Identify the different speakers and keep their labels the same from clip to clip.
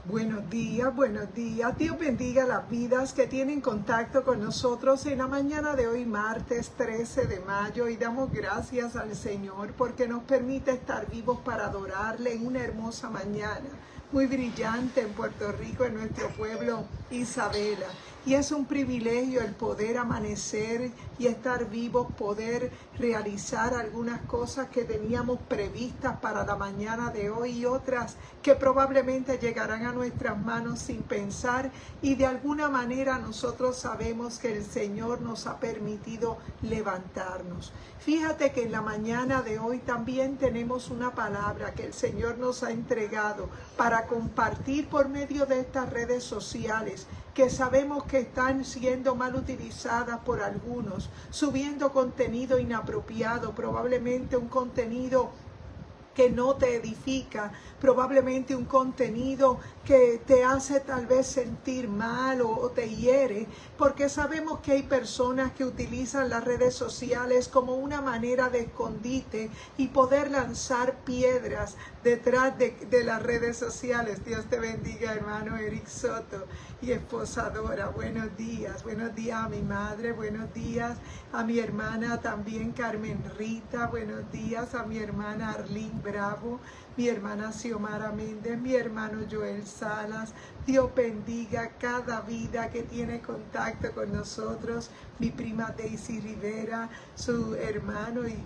Speaker 1: Buenos días, buenos días. Dios bendiga las vidas que tienen contacto con nosotros en la mañana de hoy, martes 13 de mayo. Y damos gracias al Señor porque nos permite estar vivos para adorarle en una hermosa mañana, muy brillante en Puerto Rico, en nuestro pueblo Isabela. Y es un privilegio el poder amanecer y estar vivos, poder realizar algunas cosas que teníamos previstas para la mañana de hoy y otras que probablemente llegarán a nuestras manos sin pensar, y de alguna manera nosotros sabemos que el Señor nos ha permitido levantarnos. Fíjate que en la mañana de hoy también tenemos una palabra que el Señor nos ha entregado para compartir por medio de estas redes sociales, que sabemos que están siendo mal utilizadas por algunos, subiendo contenido inapropiado, probablemente un contenido que no te edifica, probablemente un contenido que te hace tal vez sentir mal o te hiere, porque sabemos que hay personas que utilizan las redes sociales como una manera de escondite y poder lanzar piedras detrás de las redes sociales. Dios te bendiga, hermano Eric Soto y esposa Dora. Buenos días a mi madre, buenos días a mi hermana también Carmen Rita, buenos días a mi hermana Arlene Bravo, mi hermana Xiomara Méndez, mi hermano Joel Salas. Dios bendiga cada vida que tiene contacto con nosotros, mi prima Daisy Rivera, su hermano y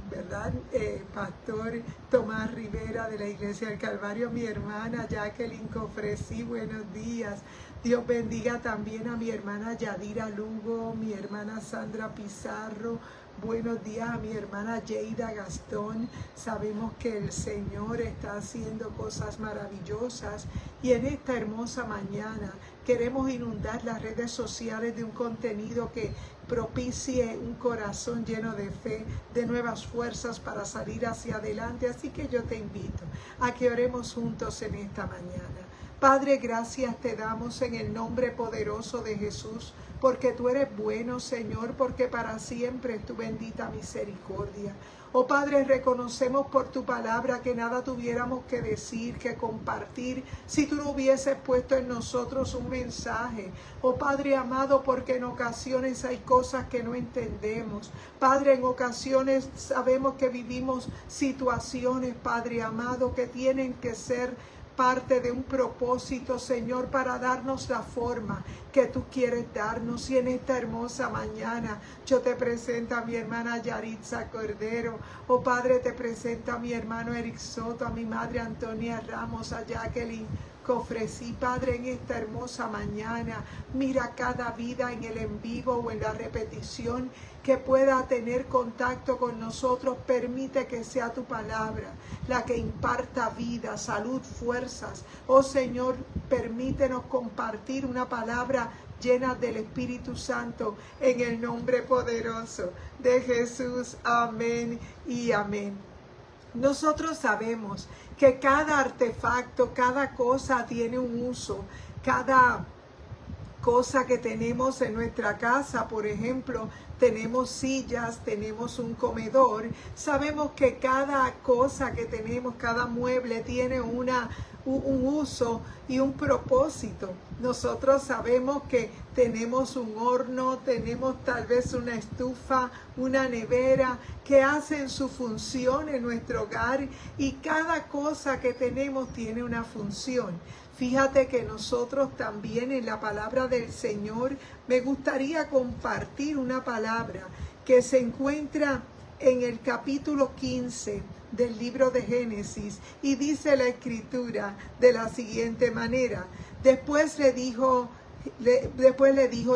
Speaker 1: pastor Tomás Rivera de la Iglesia del Calvario, mi hermana Jacqueline Cofresí, buenos días. Dios bendiga también a mi hermana Yadira Lugo, mi hermana Sandra Pizarro. Buenos días a mi hermana Yeida Gastón. Sabemos que el Señor está haciendo cosas maravillosas y en esta hermosa mañana queremos inundar las redes sociales de un contenido que propicie un corazón lleno de fe, de nuevas fuerzas para salir hacia adelante. Así que yo te invito a que oremos juntos en esta mañana. Padre, gracias te damos en el nombre poderoso de Jesús, porque tú eres bueno, Señor, porque para siempre es tu bendita misericordia. Oh Padre, reconocemos por tu palabra que nada tuviéramos que decir, que compartir, si tú no hubieses puesto en nosotros un mensaje. Oh Padre amado, porque en ocasiones hay cosas que no entendemos. Padre, en ocasiones sabemos que vivimos situaciones, Padre amado, que tienen que ser parte de un propósito, Señor, para darnos la forma que tú quieres darnos. Y en esta hermosa mañana yo te presento a mi hermana Yaritza Cordero. Oh Padre, te presento a mi hermano Eric Soto, a mi madre Antonia Ramos, a Jacqueline Cofresí. Padre, en esta hermosa mañana, mira cada vida en el en vivo o en la repetición que pueda tener contacto con nosotros. Permite que sea tu palabra la que imparta vida, salud, fuerzas. Oh Señor, permítenos compartir una palabra llena del Espíritu Santo en el nombre poderoso de Jesús. Amén y amén. Nosotros sabemos que cada artefacto, cada cosa tiene un uso. Cada cosa que tenemos en nuestra casa, por ejemplo, tenemos sillas, tenemos un comedor. Sabemos que cada cosa que tenemos, cada mueble tiene un uso y un propósito. Nosotros sabemos que tenemos un horno, tenemos tal vez una estufa, una nevera, que hacen su función en nuestro hogar, y cada cosa que tenemos tiene una función. Fíjate que nosotros también en la palabra del Señor, me gustaría compartir una palabra que se encuentra en el capítulo 15 del libro de Génesis, y dice la Escritura de la siguiente manera. Después le dijo,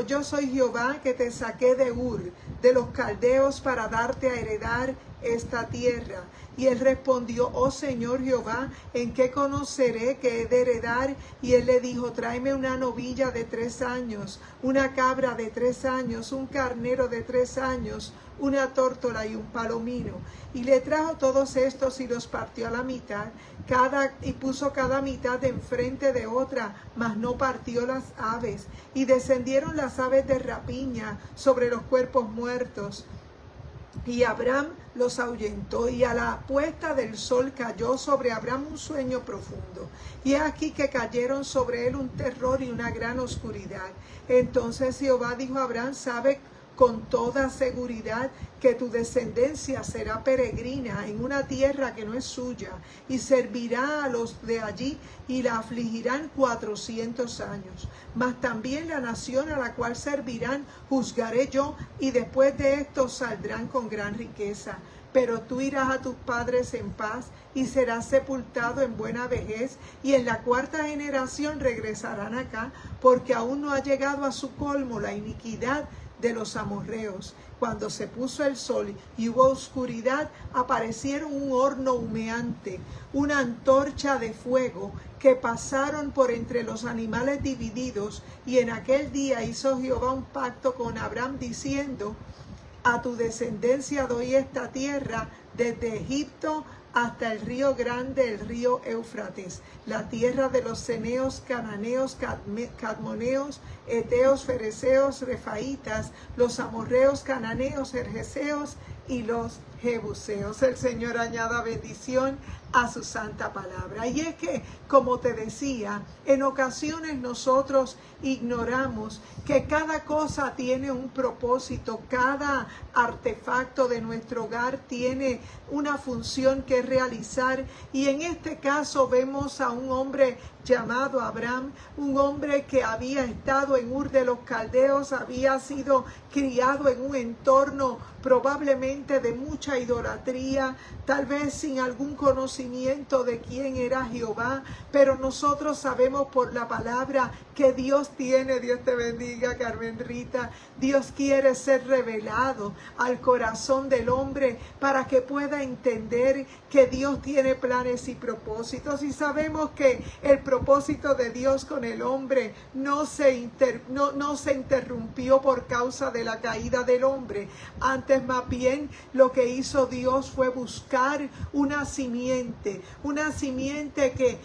Speaker 1: yo soy Jehová que te saqué de Ur, de los caldeos, para darte a heredar esta tierra. Y él respondió, oh Señor Jehová, ¿en qué conoceré que he de heredar? Y él le dijo, tráeme una novilla de 3 años, una cabra de 3 años, un carnero de 3 años, una tórtola y un palomino. Y le trajo todos estos y los partió a la mitad, y puso cada mitad enfrente de otra, mas no partió las aves. Y descendieron las aves de rapiña sobre los cuerpos muertos. Y Abraham los ahuyentó, y a la puesta del sol cayó sobre Abraham un sueño profundo. Y aquí que cayeron sobre él un terror y una gran oscuridad. Entonces Jehová dijo a Abraham: sabe con toda seguridad que tu descendencia será peregrina en una tierra que no es suya, y servirá a los de allí y la afligirán 400 años. Mas también la nación a la cual servirán juzgaré yo, y después de esto saldrán con gran riqueza. Pero tú irás a tus padres en paz y serás sepultado en buena vejez, y en la cuarta generación regresarán acá, porque aún no ha llegado a su colmo la iniquidad de los amorreos. Cuando se puso el sol y hubo oscuridad, aparecieron un horno humeante, una antorcha de fuego, que pasaron por entre los animales divididos. Y en aquel día hizo Jehová un pacto con Abraham, diciendo: a tu descendencia doy esta tierra, desde Egipto hasta el río grande, el río Éufrates, la tierra de los ceneos, cananeos, cadmoneos, eteos, fereceos, refaitas, los amorreos, cananeos, gergeseos y los jebuseos. El Señor añada bendición a su santa palabra. Y es que, como te decía, en ocasiones nosotros ignoramos que cada cosa tiene un propósito, cada artefacto de nuestro hogar tiene una función que realizar, y en este caso vemos a un hombre llamado Abraham, un hombre que había estado en Ur de los Caldeos, había sido criado en un entorno probablemente de mucha idolatría, tal vez sin algún conocimiento de quién era Jehová, pero nosotros sabemos por la palabra que Dios tiene, Dios te bendiga, Carmen Rita, Dios quiere ser revelado al corazón del hombre para que pueda entender que Dios tiene planes y propósitos, y sabemos que el propósito de Dios con el hombre no se interrumpió por causa de la caída del hombre. Antes, más bien, lo que hizo Dios fue buscar una simiente que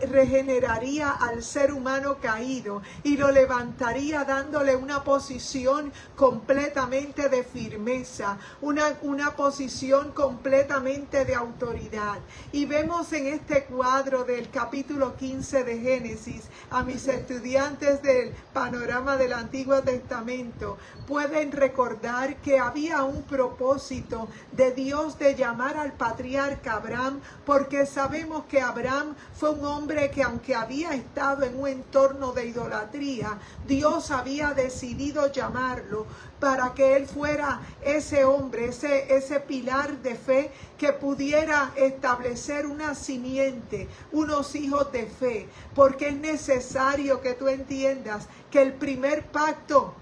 Speaker 1: regeneraría al ser humano caído y lo levantaría dándole una posición completamente de firmeza, una posición completamente de autoridad. Y vemos en este cuadro del capítulo 15 de Génesis, a mis estudiantes del panorama del Antiguo Testamento pueden recordar que había un propósito de Dios de llamar al patriarca Abraham, porque sabemos que Abraham fue un hombre que, aunque había estado en un entorno de idolatría, Dios había decidido llamarlo para que él fuera ese hombre, ese pilar de fe que pudiera establecer una simiente, unos hijos de fe, porque es necesario que tú entiendas que el primer pacto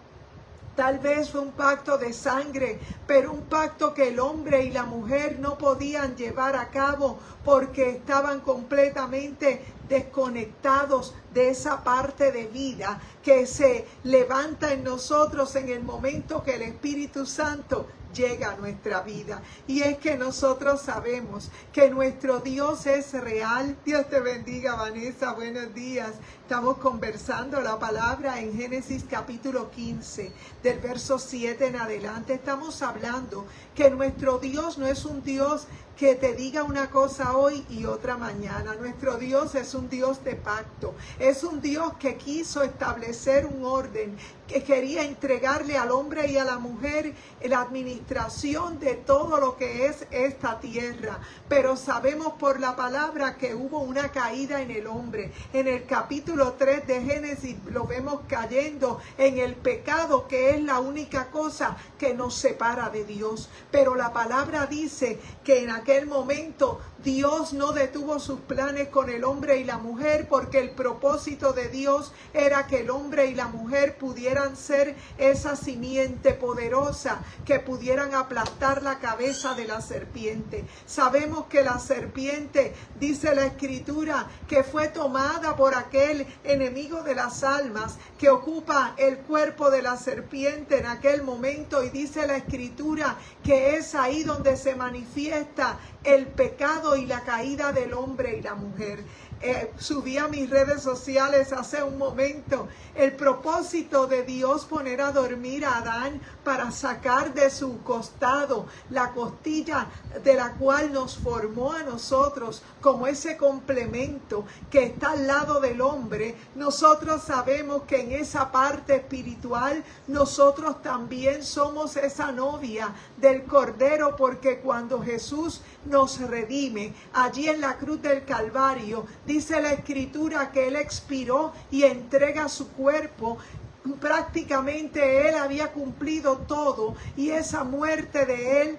Speaker 1: tal vez fue un pacto de sangre, pero un pacto que el hombre y la mujer no podían llevar a cabo porque estaban completamente desconectados de esa parte de vida que se levanta en nosotros en el momento que el Espíritu Santo llega a nuestra vida. Y es que nosotros sabemos que nuestro Dios es real. Dios te bendiga, Vanessa, buenos días. Estamos conversando la palabra en Génesis capítulo 15, del verso 7 en adelante. Estamos hablando que nuestro Dios no es un Dios que te diga una cosa hoy y otra mañana. Nuestro Dios es un Dios de pacto. Es un Dios que quiso establecer un orden, que quería entregarle al hombre y a la mujer la administración de todo lo que es esta tierra. Pero sabemos por la palabra que hubo una caída en el hombre. En el capítulo 3 de Génesis lo vemos cayendo en el pecado, que es la única cosa que nos separa de Dios. Pero la palabra dice que en aquel momento Dios no detuvo sus planes con el hombre y la mujer, porque el propósito de Dios era que el hombre y la mujer pudieran ser esa simiente poderosa, que pudieran aplastar la cabeza de la serpiente. Sabemos que la serpiente, dice la Escritura, que fue tomada por aquel enemigo de las almas que ocupa el cuerpo de la serpiente en aquel momento, y dice la Escritura que es ahí donde se manifiesta el pecado y la caída del hombre y la mujer. subí a mis redes sociales hace un momento el propósito de Dios poner a dormir a Adán para sacar de su costado la costilla de la cual nos formó a nosotros como ese complemento que está al lado del hombre. Nosotros sabemos que en esa parte espiritual nosotros también somos esa novia del Cordero, porque cuando Jesús nos redime allí en la cruz del Calvario, dice la Escritura que Él expiró y entrega su cuerpo. Prácticamente Él había cumplido todo, y esa muerte de Él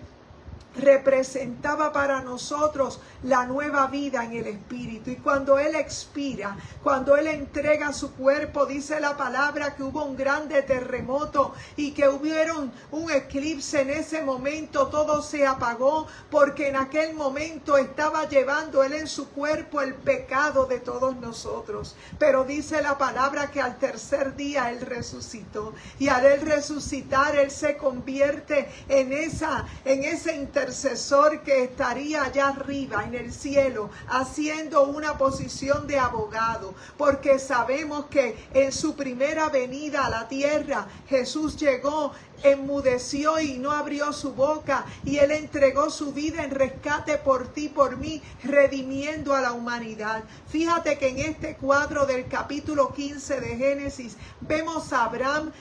Speaker 1: representaba para nosotros la nueva vida en el Espíritu. Y cuando Él expira, cuando Él entrega su cuerpo, dice la palabra que hubo un grande terremoto y que hubieron un eclipse en ese momento. Todo se apagó porque en aquel momento estaba llevando Él en su cuerpo el pecado de todos nosotros. Pero dice la palabra que al tercer día Él resucitó, y al Él resucitar Él se convierte en ese intercesor que estaría allá arriba en el cielo haciendo una posición de abogado, porque sabemos que en su primera venida a la tierra Jesús llegó, enmudeció y no abrió su boca, y Él entregó su vida en rescate por ti, por mí, redimiendo a la humanidad. Fíjate que en este cuadro del capítulo 15 de Génesis vemos a Abraham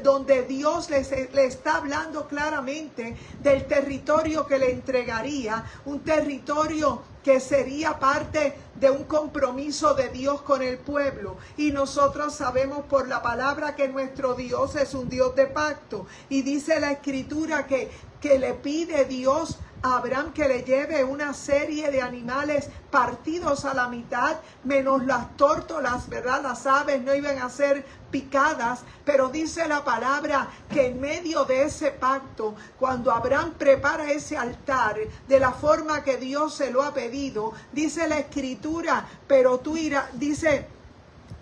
Speaker 1: donde Dios le está hablando claramente del territorio que le entregaría, un territorio que sería parte de un compromiso de Dios con el pueblo. Y nosotros sabemos por la palabra que nuestro Dios es un Dios de pacto. Y dice la Escritura que le pide Dios a Abraham que le lleve una serie de animales partidos a la mitad, menos las tórtolas, ¿verdad? Las aves no iban a ser picadas, pero dice la palabra que en medio de ese pacto, cuando Abraham prepara ese altar de la forma que Dios se lo ha pedido, dice la Escritura, pero tú irás, dice,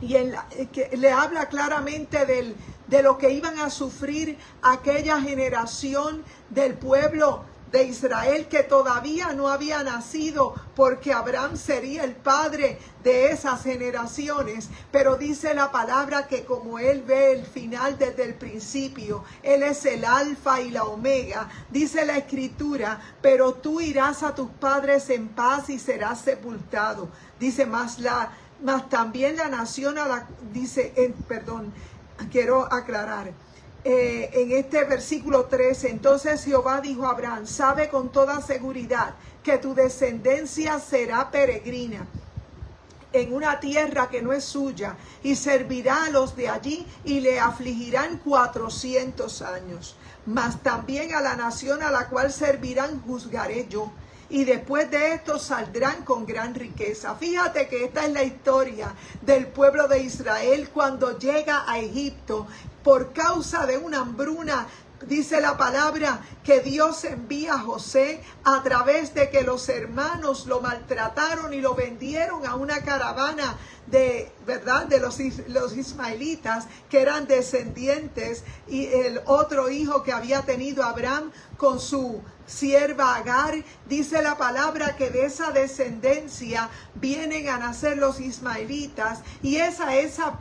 Speaker 1: y que le habla claramente de lo que iban a sufrir aquella generación del pueblo de Israel que todavía no había nacido, porque Abraham sería el padre de esas generaciones. Pero dice la palabra que como Él ve el final desde el principio, Él es el alfa y la omega. Dice la Escritura, pero tú irás a tus padres en paz y serás sepultado. Dice, más también la nación quiero aclarar. En este versículo 13, entonces Jehová dijo a Abraham, sabe con toda seguridad que tu descendencia será peregrina en una tierra que no es suya, y servirá a los de allí y le afligirán 400 años. Mas también a la nación a la cual servirán juzgaré yo, y después de esto saldrán con gran riqueza. Fíjate que esta es la historia del pueblo de Israel cuando llega a Egipto por causa de una hambruna. Dice la palabra que Dios envía a José a través de que los hermanos lo maltrataron y lo vendieron a una caravana de los ismaelitas, que eran descendientes, y el otro hijo que había tenido Abraham con su sierva Agar. Dice la palabra que de esa descendencia vienen a nacer los ismaelitas, y esas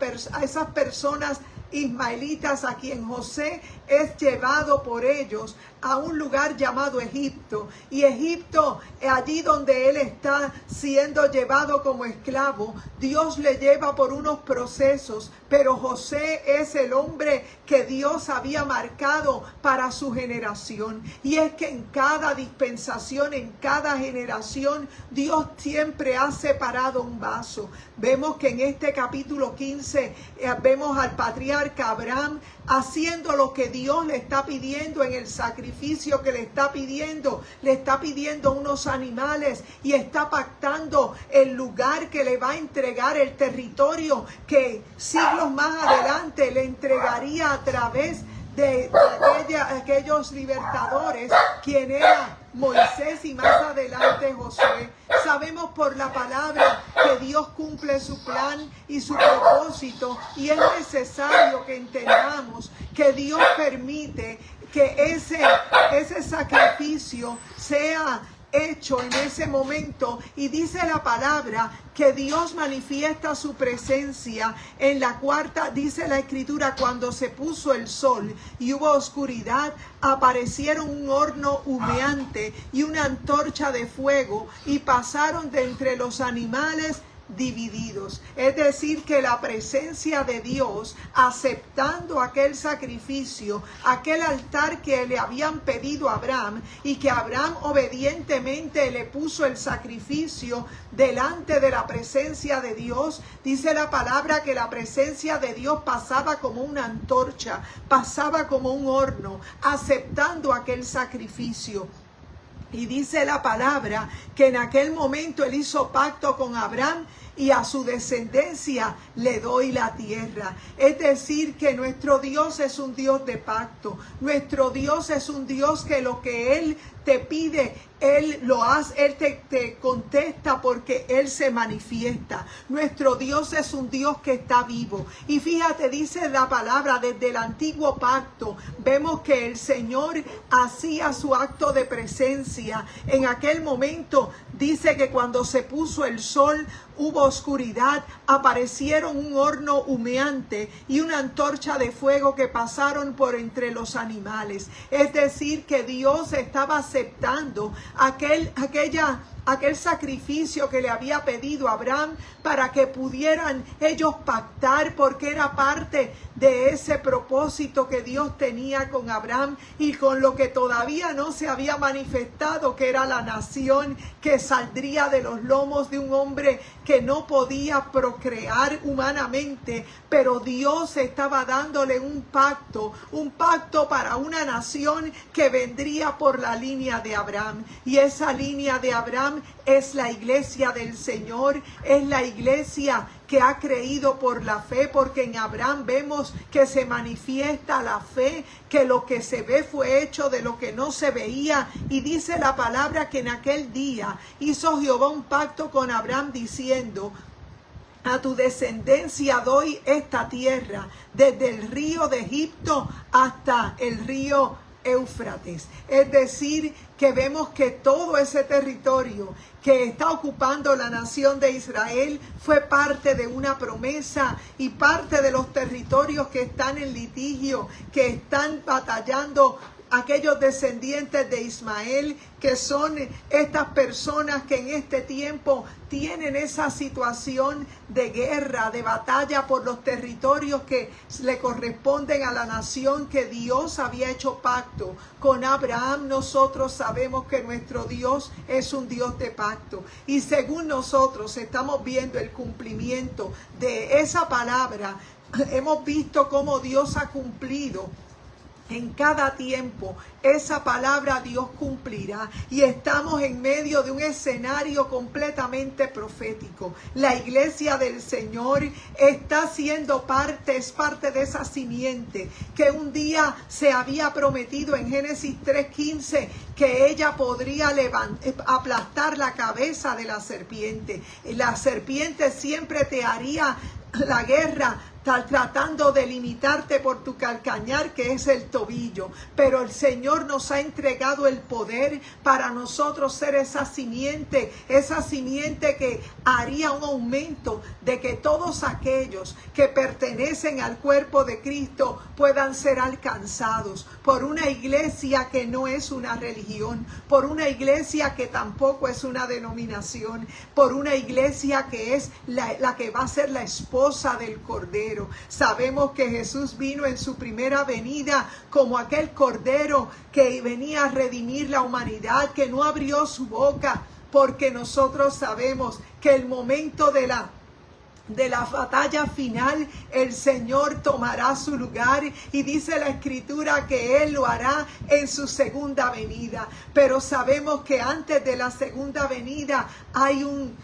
Speaker 1: personas ismaelitas a quien José es llevado por ellos a un lugar llamado Egipto. Y Egipto, allí donde él está siendo llevado como esclavo, Dios le lleva por unos procesos, pero José es el hombre que Dios había marcado para su generación. Y es que en cada dispensación, en cada generación, Dios siempre ha separado un vaso. Vemos que en este capítulo 15 vemos al patriarca Abraham haciendo lo que Dios le está pidiendo en el sacrificio que le está pidiendo unos animales, y está pactando el lugar que le va a entregar, el territorio que siglos más adelante le entregaría a través de aquellos libertadores, quien era Moisés y más adelante Josué. Sabemos por la palabra que Dios cumple su plan y su propósito, y es necesario que entendamos que Dios permite que ese sacrificio sea hecho en ese momento. Y dice la palabra que Dios manifiesta su presencia en la cuarta, dice la escritura, cuando se puso el sol y hubo oscuridad, aparecieron un horno humeante y una antorcha de fuego y pasaron de entre los animales divididos. Es decir, que la presencia de Dios, aceptando aquel sacrificio, aquel altar que le habían pedido a Abraham, y que Abraham obedientemente le puso el sacrificio delante de la presencia de Dios. Dice la palabra que la presencia de Dios pasaba como una antorcha, pasaba como un horno, aceptando aquel sacrificio. Y dice la palabra que en aquel momento él hizo pacto con Abraham y a su descendencia le doy la tierra. Es decir, que nuestro Dios es un Dios de pacto. Nuestro Dios es un Dios que lo que Él te pide, Él lo hace, Él te contesta porque Él se manifiesta. Nuestro Dios es un Dios que está vivo. Y fíjate, dice la palabra, desde el antiguo pacto, vemos que el Señor hacía su acto de presencia. En aquel momento dice que cuando se puso el sol, hubo oscuridad, aparecieron un horno humeante y una antorcha de fuego que pasaron por entre los animales. Es decir, que Dios estaba aceptando aquel sacrificio que le había pedido a Abraham para que pudieran ellos pactar, porque era parte de ese propósito que Dios tenía con Abraham y con lo que todavía no se había manifestado, que era la nación que saldría de los lomos de un hombre que no podía procrear humanamente, pero Dios estaba dándole un pacto para una nación que vendría por la línea de Abraham. Y esa línea de Abraham es la iglesia del Señor, es la iglesia que ha creído por la fe, porque en Abraham vemos que se manifiesta la fe, que lo que se ve fue hecho de lo que no se veía. Y dice la palabra que en aquel día hizo Jehová un pacto con Abraham diciendo: a tu descendencia doy esta tierra, desde el río de Egipto hasta el río Éufrates. Es decir, que vemos que todo ese territorio que está ocupando la nación de Israel fue parte de una promesa, y parte de los territorios que están en litigio, que están batallando aquellos descendientes de Ismael, que son estas personas que en este tiempo tienen esa situación de guerra, de batalla por los territorios que le corresponden a la nación que Dios había hecho pacto con Abraham. Nosotros sabemos que nuestro Dios es un Dios de pacto, y según nosotros estamos viendo el cumplimiento de esa palabra. Hemos visto cómo Dios ha cumplido en cada tiempo. Esa palabra Dios cumplirá, y estamos en medio de un escenario completamente profético. La iglesia del Señor está siendo es parte de esa simiente que un día se había prometido en Génesis 3:15, que ella podría aplastar la cabeza de la serpiente. La serpiente siempre te haría la guerra, tratando de limitarte por tu calcañar, que es el tobillo. Pero el Señor nos ha entregado el poder para nosotros ser esa simiente que haría un aumento de que todos aquellos que pertenecen al cuerpo de Cristo puedan ser alcanzados por una iglesia que no es una religión, por una iglesia que tampoco es una denominación, por una iglesia que es la que va a ser la esposa del Cordero. Sabemos que Jesús vino en su primera venida como aquel Cordero que venía a redimir la humanidad, que no abrió su boca, porque nosotros sabemos que el momento de la batalla final, el Señor tomará su lugar, y dice la Escritura que Él lo hará en su segunda venida. Pero sabemos que antes de la segunda venida hay un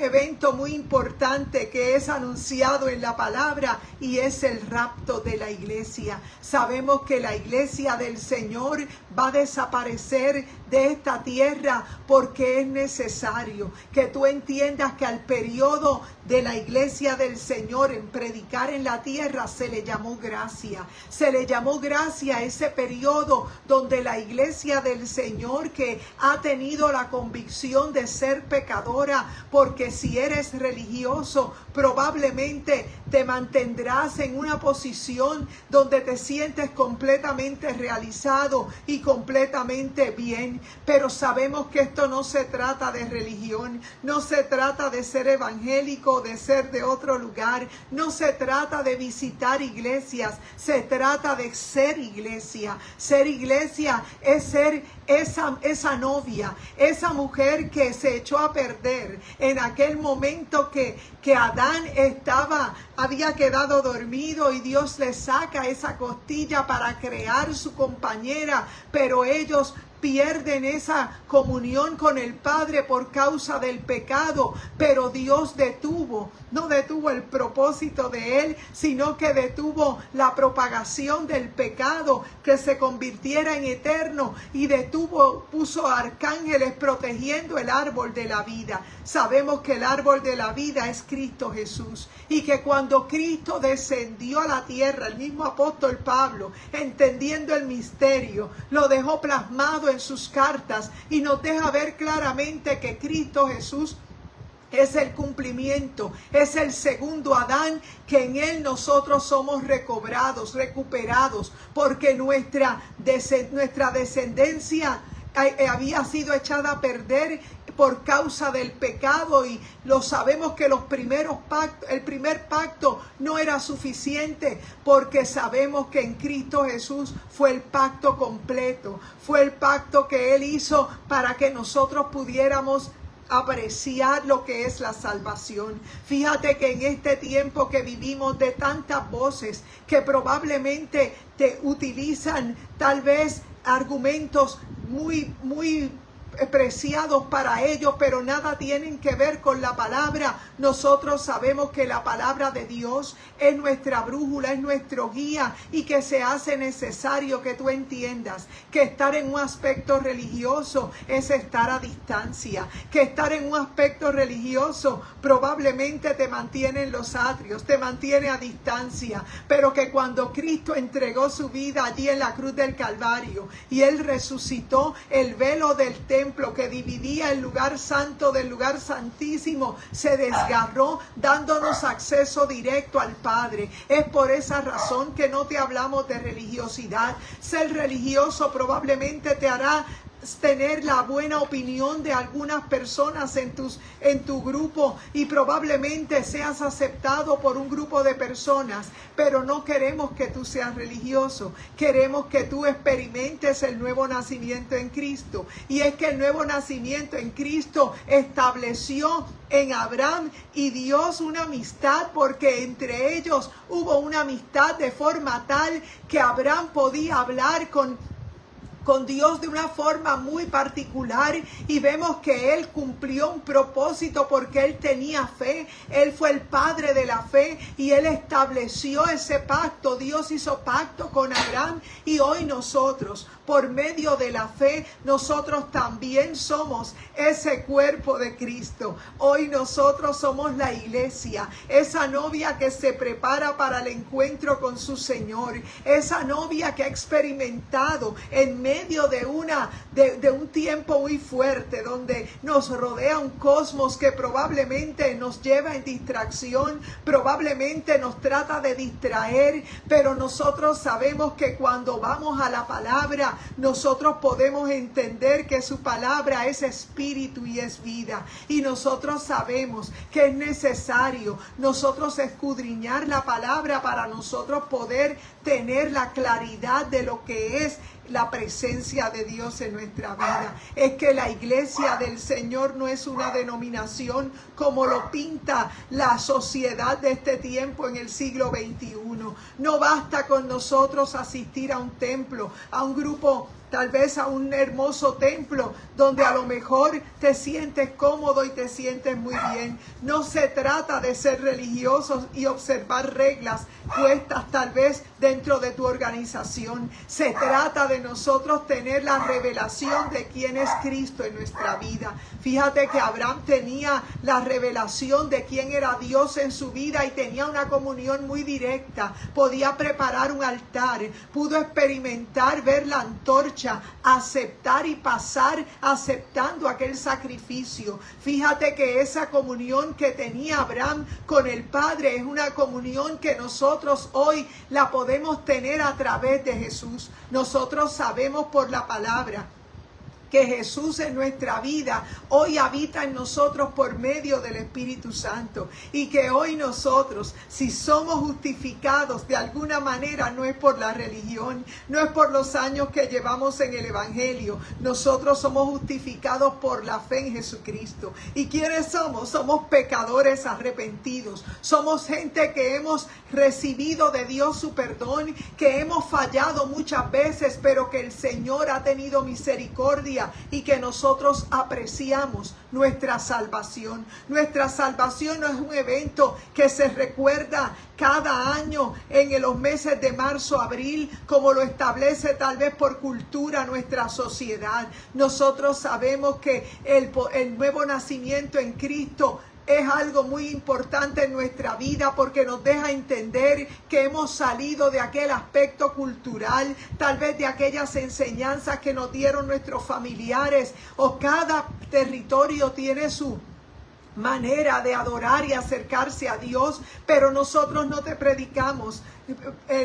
Speaker 1: evento muy importante que es anunciado en la palabra, y es el rapto de la iglesia. Sabemos que la iglesia del Señor va a desaparecer de esta tierra, porque es necesario que tú entiendas que al periodo de la iglesia del Señor en predicar en la tierra se le llamó gracia. Se le llamó gracia a ese periodo donde la iglesia del Señor, que ha tenido la convicción de ser pecadora, porque si eres religioso probablemente te mantendrás en una posición donde te sientes completamente realizado y completamente bien. Pero sabemos que esto no se trata de religión, no se trata de ser evangélico, de ser de otro lugar, no se trata de visitar iglesias, se trata de ser iglesia. Ser iglesia es ser esa novia, esa mujer que se echó a perder en aquel momento que Adán había quedado dormido y Dios le saca esa costilla para crear su compañera, pero ellos pierden esa comunión con el Padre por causa del pecado. Pero Dios no detuvo el propósito de Él, sino que detuvo la propagación del pecado, que se convirtiera en eterno, y puso arcángeles protegiendo el árbol de la vida. Sabemos que el árbol de la vida es Cristo Jesús, y que cuando Cristo descendió a la tierra, el mismo apóstol Pablo, entendiendo el misterio, lo dejó plasmado en sus cartas y nos deja ver claramente que Cristo Jesús es el cumplimiento, es el segundo Adán, que en él nosotros somos recuperados, porque nuestra descendencia había sido echada a perder por causa del pecado, y lo sabemos que el primer pacto no era suficiente, porque sabemos que en Cristo Jesús fue el pacto completo, fue el pacto que Él hizo para que nosotros pudiéramos apreciar lo que es la salvación. Fíjate que en este tiempo que vivimos, de tantas voces que probablemente te utilizan tal vez argumentos muy preciados para ellos, pero nada tienen que ver con la palabra. Nosotros sabemos que la palabra de Dios es nuestra brújula, es nuestro guía, y que se hace necesario que tú entiendas que estar en un aspecto religioso es estar a distancia, que estar en un aspecto religioso probablemente te mantiene en los atrios, te mantiene a distancia, pero que cuando Cristo entregó su vida allí en la cruz del Calvario y Él resucitó, el velo del templo que dividía el lugar santo del lugar santísimo se desgarró, dándonos acceso directo al Padre. Es por esa razón que no te hablamos de religiosidad. Ser religioso probablemente te hará tener la buena opinión de algunas personas en tu grupo, y probablemente seas aceptado por un grupo de personas, pero no queremos que tú seas religioso. Queremos que tú experimentes el nuevo nacimiento en Cristo, y es que el nuevo nacimiento en Cristo estableció en Abraham y Dios una amistad, porque entre ellos hubo una amistad de forma tal que Abraham podía hablar con Dios de una forma muy particular, y vemos que Él cumplió un propósito porque Él tenía fe. Él fue el padre de la fe y Él estableció ese pacto. Dios hizo pacto con Abraham, y hoy nosotros, por medio de la fe, nosotros también somos ese cuerpo de Cristo. Hoy nosotros somos la iglesia, esa novia que se prepara para el encuentro con su Señor, esa novia que ha experimentado en medio de un tiempo muy fuerte, donde nos rodea un cosmos que probablemente nos lleva en distracción, probablemente nos trata de distraer, pero nosotros sabemos que cuando vamos a la palabra, nosotros podemos entender que su palabra es espíritu y es vida, y nosotros sabemos que es necesario nosotros escudriñar la palabra para nosotros poder tener la claridad de lo que es la presencia de Dios en nuestra vida. Es que la iglesia del Señor no es una denominación como lo pinta la sociedad de este tiempo en el siglo XXI. No basta con nosotros asistir a un templo, a un grupo tal vez a un hermoso templo donde a lo mejor te sientes cómodo y te sientes muy bien. No se trata de ser religiosos y observar reglas puestas tal vez dentro de tu organización. Se trata de nosotros tener la revelación de quién es Cristo en nuestra vida. Fíjate que Abraham tenía la revelación de quién era Dios en su vida y tenía una comunión muy directa. Podía preparar un altar, pudo experimentar, ver la antorcha, aceptar y pasar aceptando aquel sacrificio. Fíjate que esa comunión que tenía Abraham con el Padre es una comunión que nosotros hoy la podemos tener a través de Jesús. Nosotros sabemos por la palabra que Jesús en nuestra vida hoy habita en nosotros por medio del Espíritu Santo, y que hoy nosotros, si somos justificados de alguna manera, no es por la religión, no es por los años que llevamos en el Evangelio. Nosotros somos justificados por la fe en Jesucristo. ¿Y quiénes somos? Somos pecadores arrepentidos. Somos gente que hemos recibido de Dios su perdón, que hemos fallado muchas veces, pero que el Señor ha tenido misericordia y que nosotros apreciamos nuestra salvación. Nuestra salvación no es un evento que se recuerda cada año en los meses de marzo, abril, como lo establece tal vez por cultura nuestra sociedad. Nosotros sabemos que el nuevo nacimiento en Cristo es algo muy importante en nuestra vida, porque nos deja entender que hemos salido de aquel aspecto cultural, tal vez de aquellas enseñanzas que nos dieron nuestros familiares, o cada territorio tiene su manera de adorar y acercarse a Dios, pero nosotros no te predicamos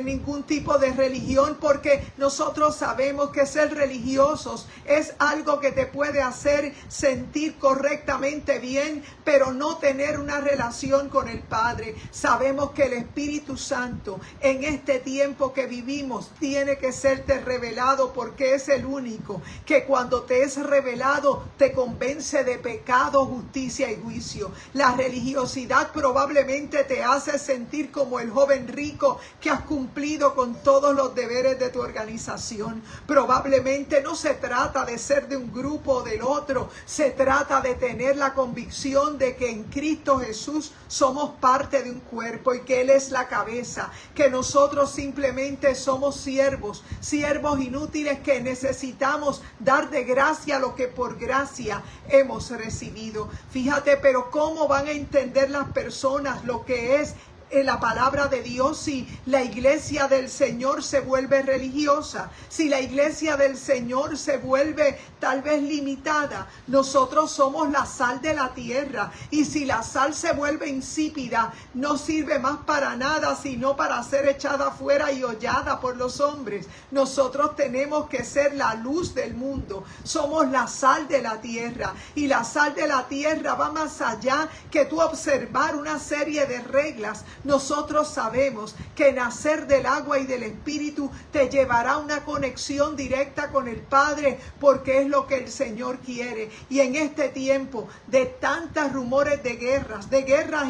Speaker 1: ningún tipo de religión, porque nosotros sabemos que ser religiosos es algo que te puede hacer sentir correctamente bien, pero no tener una relación con el Padre. Sabemos que el Espíritu Santo en este tiempo que vivimos tiene que serte revelado, porque es el único que cuando te es revelado te convence de pecado, justicia y juicio. La religiosidad probablemente te hace sentir como el joven rico que has cumplido con todos los deberes de tu organización. Probablemente no se trata de ser de un grupo o del otro, se trata de tener la convicción de que en Cristo Jesús somos parte de un cuerpo y que Él es la cabeza, que nosotros simplemente somos siervos inútiles que necesitamos dar de gracia lo que por gracia hemos recibido. Fíjate, pero ¿cómo van a entender las personas lo que es en la palabra de Dios si la iglesia del Señor se vuelve religiosa, si la iglesia del Señor se vuelve tal vez limitada? Nosotros somos la sal de la tierra, y si la sal se vuelve insípida, no sirve más para nada, sino para ser echada afuera y hollada por los hombres. Nosotros tenemos que ser la luz del mundo, somos la sal de la tierra, y la sal de la tierra va más allá que tú observar una serie de reglas. Nosotros sabemos que nacer del agua y del Espíritu te llevará a una conexión directa con el Padre, porque es lo que el Señor quiere. Y en este tiempo de tantos rumores de guerras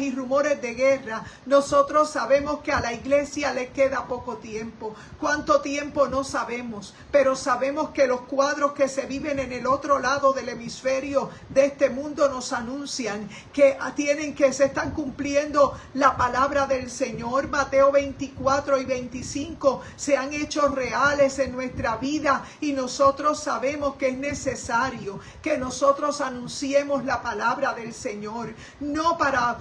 Speaker 1: y rumores de guerra, nosotros sabemos que a la iglesia le queda poco tiempo. ¿Cuánto tiempo? No sabemos, pero sabemos que los cuadros que se viven en el otro lado del hemisferio de este mundo nos anuncian que se están cumpliendo la palabra del Señor. Mateo 24 y 25 se han hecho reales en nuestra vida, y nosotros sabemos que es necesario que nosotros anunciemos la palabra del Señor, no para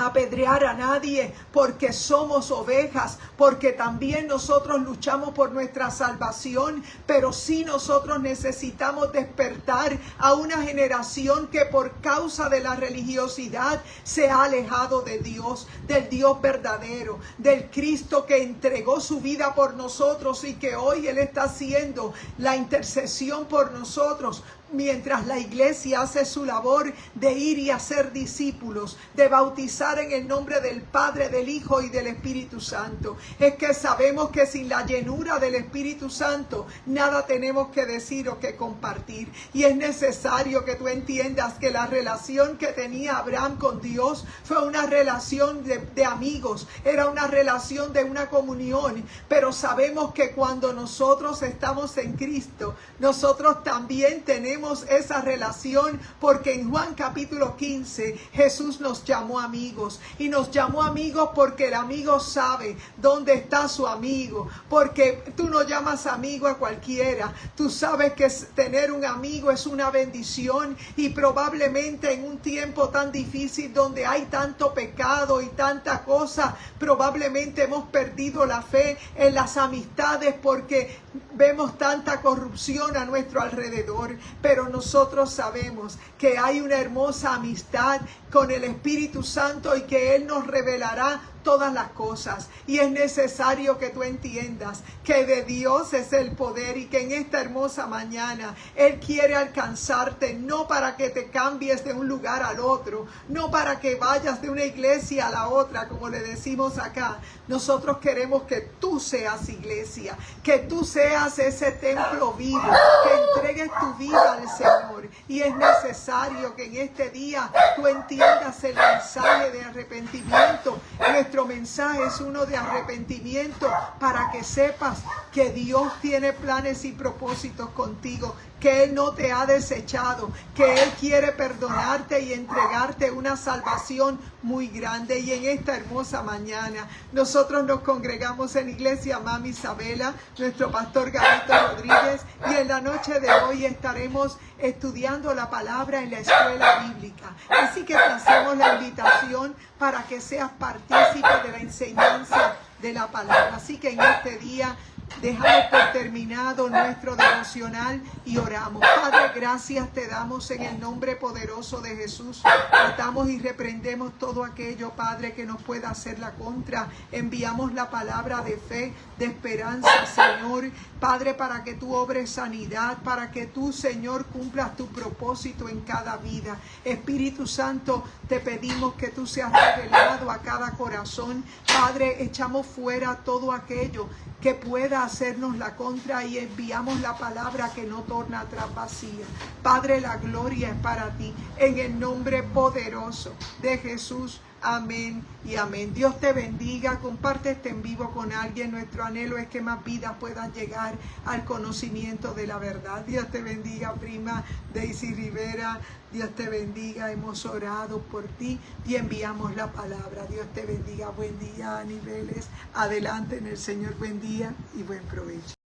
Speaker 1: apedrear a nadie, porque somos ovejas, porque también nosotros luchamos por nuestra salvación, pero sí nosotros necesitamos despertar a una generación que por causa de la religiosidad se ha alejado de Dios, del Dios verdadero, del Cristo que entregó su vida por nosotros, y que hoy Él está haciendo la intercesión por nosotros, mientras la iglesia hace su labor de ir y hacer discípulos, de bautizar en el nombre del Padre, del Hijo y del Espíritu Santo. Es que sabemos que sin la llenura del Espíritu Santo nada tenemos que decir o que compartir. Y es necesario que tú entiendas que la relación que tenía Abraham con Dios fue una relación de amigos, era una relación de una comunión. Pero sabemos que cuando nosotros estamos en Cristo, nosotros también tenemos esa relación, porque en Juan capítulo 15 Jesús nos llamó amigos, y nos llamó amigos porque el amigo sabe dónde está su amigo, porque tú no llamas amigo a cualquiera, tú sabes que tener un amigo es una bendición. Y probablemente en un tiempo tan difícil donde hay tanto pecado y tanta cosa, probablemente hemos perdido la fe en las amistades porque vemos tanta corrupción a nuestro alrededor. Pero nosotros sabemos que hay una hermosa amistad con el Espíritu Santo y que Él nos revelará todas las cosas. Y es necesario que tú entiendas que de Dios es el poder, y que en esta hermosa mañana Él quiere alcanzarte, no para que te cambies de un lugar al otro, no para que vayas de una iglesia a la otra, como le decimos acá. Nosotros queremos que tú seas iglesia, que tú seas ese templo vivo, que entregues tu vida al Señor. Y es necesario que en este día tú entiendas el mensaje de arrepentimiento. Nuestro mensaje es uno de arrepentimiento, para que sepas que Dios tiene planes y propósitos contigo, que Él no te ha desechado, que Él quiere perdonarte y entregarte una salvación muy grande. Y en esta hermosa mañana nosotros nos congregamos en Iglesia Mami Isabela, nuestro pastor Gabito Rodríguez, y en la noche de hoy estaremos estudiando la palabra en la escuela bíblica. Así que te hacemos la invitación para que seas partícipe de la enseñanza de la palabra. Así que en este día dejamos por terminado nuestro devocional y oramos. Padre, gracias te damos en el nombre poderoso de Jesús. Atamos y reprendemos todo aquello, Padre, que nos pueda hacer la contra. Enviamos la palabra de fe, de esperanza, Señor. Padre, para que tú obres sanidad, para que tú, Señor, cumplas tu propósito en cada vida. Espíritu Santo, te pedimos que tú seas revelado a cada corazón. Padre, echamos fuera todo aquello que pueda hacernos la contra, y enviamos la palabra que no torna atrás vacía. Padre, la gloria es para ti, en el nombre poderoso de Jesús. Amén y amén. Dios te bendiga. Comparte este en vivo con alguien. Nuestro anhelo es que más vidas puedan llegar al conocimiento de la verdad. Dios te bendiga, prima Daisy Rivera. Dios te bendiga. Hemos orado por ti y enviamos la palabra. Dios te bendiga. Buen día, a niveles. Adelante en el Señor. Buen día y buen provecho.